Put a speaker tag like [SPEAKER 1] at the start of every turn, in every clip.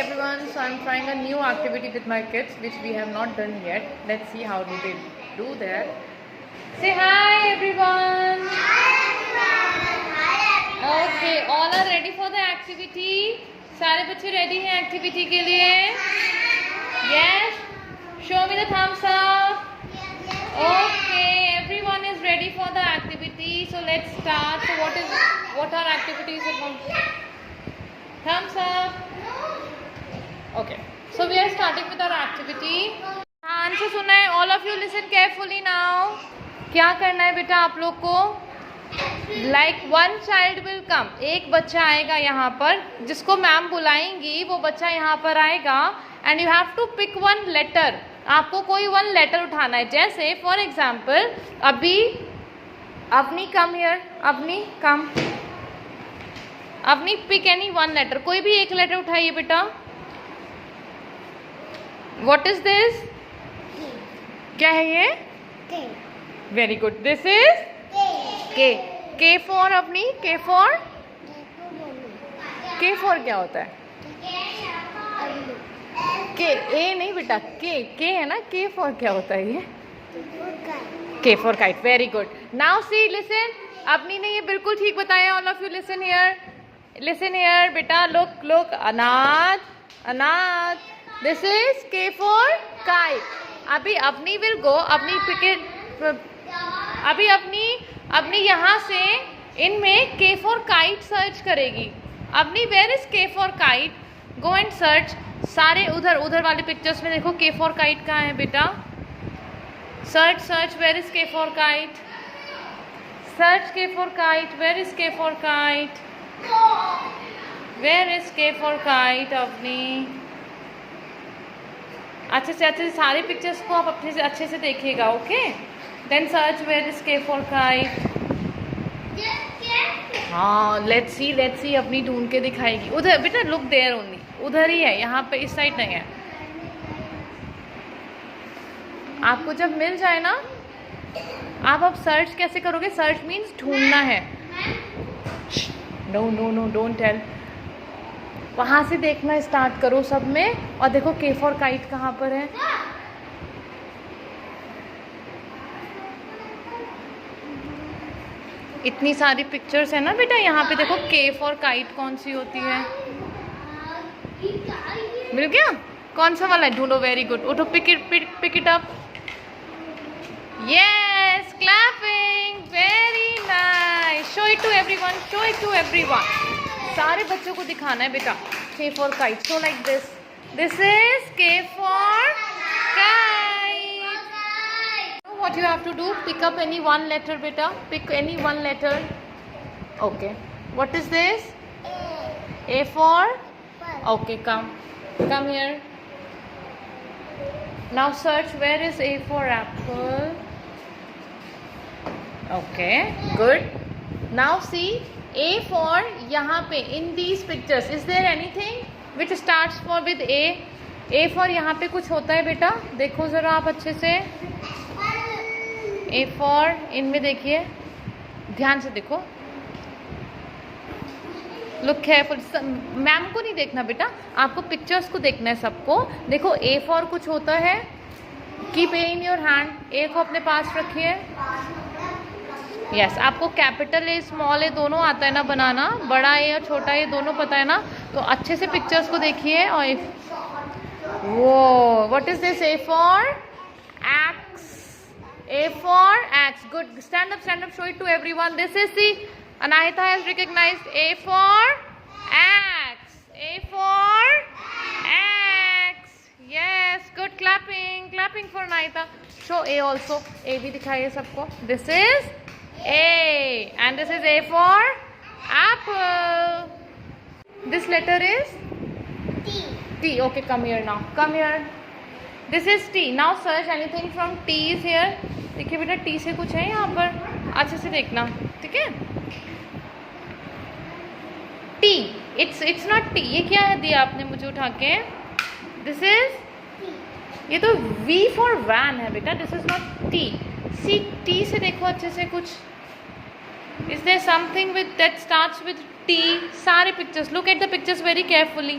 [SPEAKER 1] everyone, so I'm trying a new activity with my kids which we have not done yet. Let's see how do they do that. Say hi everyone. Okay, all are ready for the activity? सारे बच्चे ready हैं activity के लिए? Yes. Show me the thumbs up. Okay, everyone is ready for the activity. So let's start. So what are activities? Thumbs up. Okay. So we are starting with our activity. ध्यान से सुना है. All of you listen carefully now. क्या करना है बेटा आप लोग को? Like one child will come. एक बच्चा आएगा यहाँ पर जिसको मैम बुलाएंगी. वो बच्चा यहाँ पर आएगा and you have to pick one letter. आपको कोई वन लेटर उठाना है. जैसे फॉर एग्जाम्पल अभी अपनी कम हियर, अपनी कम, अपनी पिक एनी वन लेटर. कोई भी एक लेटर उठाइए बेटा. What is this? क्या है ये? Very good. दिस इज के. के फॉर अपनी, के फॉर, के फॉर क्या होता है? के. ए नहीं बेटा, के है ना. के फॉर क्या होता है ये? के for kite. Very good. Now see listen. अपनी ने ये बिल्कुल ठीक बताया. All of you listen here, listen here बेटा. लुक अनाथ, अनाथ. This is K for kite. अभी अपनी विल गो, अपनी पिकेट, अभी अपनी यहाँ से इनमें के फॉर काइट सर्च करेगी. अपनी where is K for kite? Go and search. सारे उधर वाले पिक्चर्स में देखो के फॉर काइट कहाँ है बेटा. Search where is K for kite. Search के for kite. Where is K for kite? Where is K for kite? अपनी अच्छे से सारे पिक्चर्स को आप अपने से अच्छे से देखिएगा. Okay. Then search where is K for kite. हाँ, लेट्स सी अपनी ढूंढ के दिखाएगी. उधर बेटा, लुक देयर ओनली. उधर ही है, यहाँ पे इस साइड नहीं है. आपको जब मिल जाए ना, आप अब सर्च कैसे करोगे? सर्च मीन्स ढूंढना है. No don't tell. वहां से देखना स्टार्ट करो सब में. और देखो के फॉर काइट कहाँ पर है. इतनी सारी पिक्चर्स है ना बेटा. यहाँ पे देखो के फॉर काइट कौन सी होती है. मिल गया? कौन सा वाला है? ढूंढो. Very good. उठो, pick it up. Yes, clapping. Very nice. Show it to everyone, show it to everyone. सारे बच्चों को दिखाना है बेटा. K for kite. So like this. This is K for kite. What you have to do? Pick up any one letter beta. Pick any one letter. Okay. What is this? A for? Okay, come here. Now search where is A for apple. Okay, good. Now see A for यहाँ पे in these pictures. Is there anything which starts for with A? A for यहाँ पे कुछ होता है बेटा. देखो जरा आप अच्छे से. ए फॉर, इनमें देखिए, ध्यान से देखो. Look careful. मैम को नहीं देखना बेटा, आपको पिक्चर्स को देखना है सबको. देखो ए फॉर कुछ होता है. Keep A in your hand. A को अपने पास रखिए. यस, आपको कैपिटल ए, स्मॉल ए दोनों आता है ना बनाना. बड़ा ए और छोटा ए दोनों पता है ना. तो अच्छे से पिक्चर्स को देखिए. और वो what is this? A for x. A for axe. Good. Stand up. Show it to everyone. This is the Anahita has recognized. A for axe. A for axe. Yes. Good. Clapping for Anahita. Show A also. A भी दिखाइए सबको. This is A. And this is A for apple. This letter is T. Okay. Come here now. Come here. This is T. Now search anything from T is here. देखिए बेटा, T से कुछ है यहाँ पर. अच्छे से देखना, ठीक है. T. It's not T. ये क्या है दिया आपने मुझे उठा के? This is, ये तो V for van है बेटा. This is not T. See, T से देखो अच्छे से कुछ. Is there something with that starts with T? सारे pictures. Look at the pictures very carefully.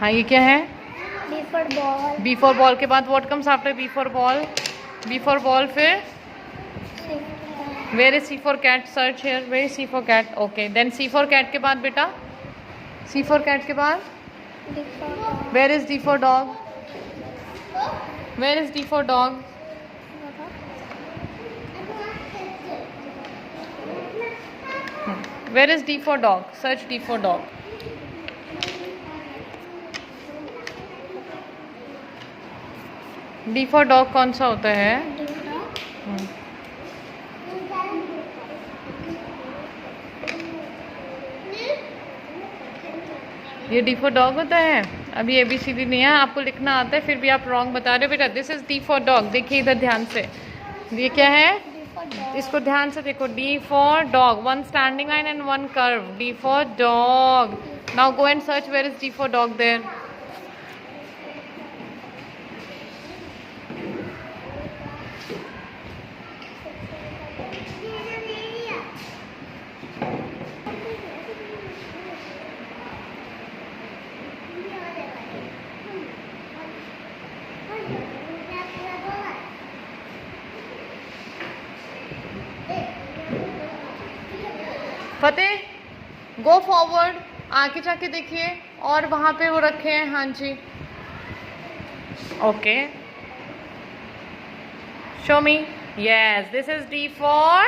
[SPEAKER 1] हाँ ये क्या है?
[SPEAKER 2] B for ball.
[SPEAKER 1] B for ball के बाद what comes after B for ball? B for ball फिर where is C for cat? Search here, where is C for cat? Okay, then C for cat के बाद बेटा, सी for cat के बाद
[SPEAKER 2] D for dog.
[SPEAKER 1] Where is D for dog? Where is D for dog? Where is D for dog? Search D for dog. D for dog कौन सा होता है?
[SPEAKER 2] D for dog.
[SPEAKER 1] ये डी फॉर डॉग होता है. अभी ABCD नहीं है, आपको लिखना आता है फिर भी आप रॉन्ग बता रहे हो बेटा. This is D for dog. देखिए इधर ध्यान से, ये क्या है?
[SPEAKER 2] D for dog.
[SPEAKER 1] इसको ध्यान से देखो. D for dog, one standing line and one curve. D for dog. Now go and search where is D for dog there. Fateh go forward, आगे जाके देखिए और वहां पे वो रखे हैं. हाँ जी, okay, show me. Yes, this is D for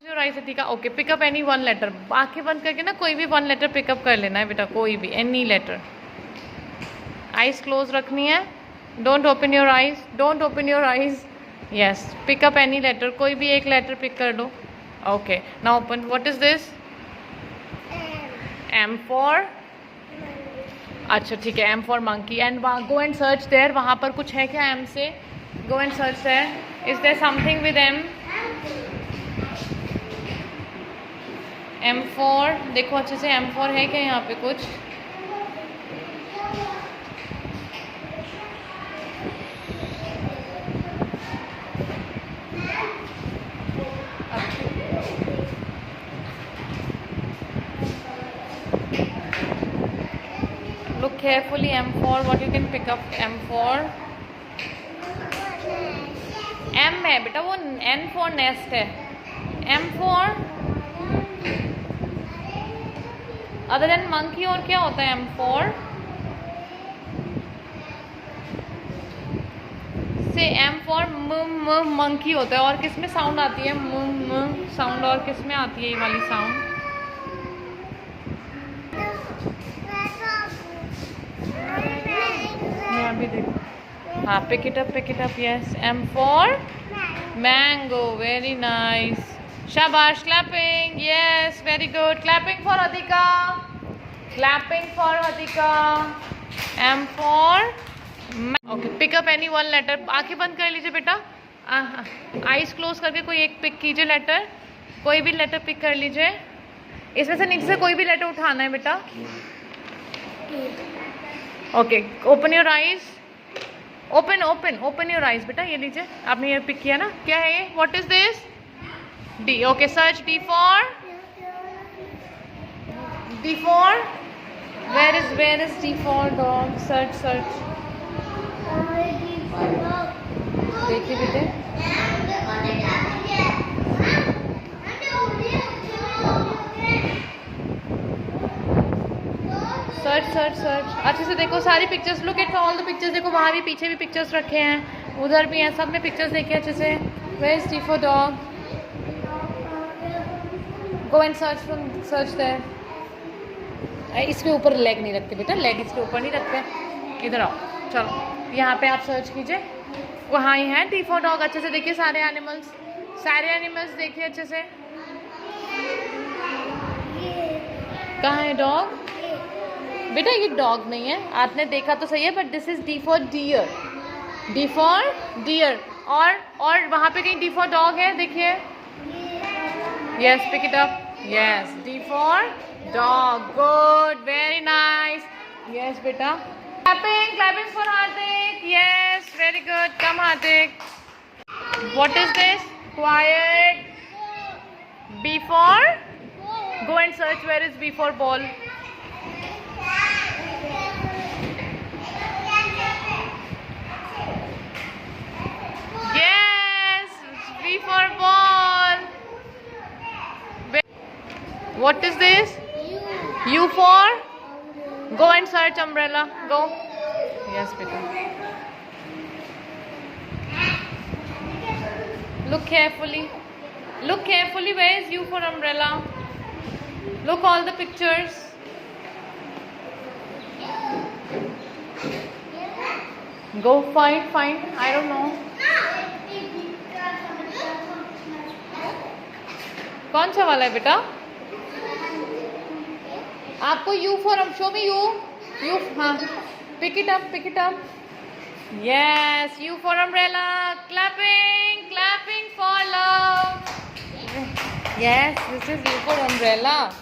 [SPEAKER 1] your eyes. ठीक है, okay. Pick up any one letter. आंखें बंद करके ना कोई भी वन लेटर पिकअप कर लेना है बेटा, कोई भी, एनी लेटर. आइज क्लोज रखनी है. Don't open your eyes, don't open your eyes. Yes, pick up any letter, कोई भी एक लेटर पिक कर लो. Okay, now open. What is this? M for, अच्छा ठीक है, M for monkey. And go and search there. वहाँ पर कुछ है क्या M से? Go and search there. Is there something with M? M for, देखो अच्छे से, M for है क्या यहाँ पे कुछ? Look carefully. M for what you can pick up? M for M है बेटा, वो N for nest है. M for other than monkey और क्या होता है M for? से M for monkey होता है. और किस में साउंड आती है? साउंड. और किस में आती है ये वाली साउंड? अभी देखो. हाँ, pick it up, yes. M for mango. Very nice. Shabash. Clapping. Yes, very good. Clapping for Adhika. Clapping for Adhika. M for okay. Pick up any one letter. आंखें बंद कर लीजिए बेटा. आइज क्लोज करके कोई एक पिक कीजिए letter. कोई भी लेटर पिक कर लीजिए. इसमें से नीचे से कोई भी लेटर उठाना है बेटा. Okay, open your eyes. Open your eyes बेटा. ये लीजिए, आपने ये पिक किया ना. क्या है ये? What is this? D. Okay, search D for where is D for dog? Search. देखिए बेटे, सर्च. अच्छे से देखो सारी pictures. Look at all the pictures. देखो वहाँ भी, पीछे भी पिक्चर्स रखे हैं, उधर भी हैं, सब में पिक्चर्स देखिए अच्छे से. Where is D for dog? Go and search there. इसके ऊपर लेग नहीं रखते बेटा, लेग इसके ऊपर नहीं रखते. इधर आओ, चलो यहाँ पे आप सर्च कीजिए. वहाँ ही है डी फॉर डॉग. अच्छे से देखिए सारे एनिमल्स देखिए अच्छे से. कहाँ है डॉग? बेटा ये डॉग नहीं है, आपने देखा तो सही है, but this is D for deer. D for deer. और वहाँ पे कहीं डी फॉर डॉग है? देखिए. Yes, pick it up. Yes, D for dog. Good, very nice. Yes बेटा. Clapping for Hardik. Yes, very good. Come Hardik. What is this? Kite. B for, go and search where is B for ball. What is this? U for? Go and search umbrella. Go. Yes, beta. Look carefully. Look carefully. Where is U for umbrella? Look all the pictures. Go find. I don't know. कौन सा वाला है बेटा? आपको U for show me U. हाँ. Pick it up. Yes, U for umbrella. Clapping for love. Yes, this is U for umbrella.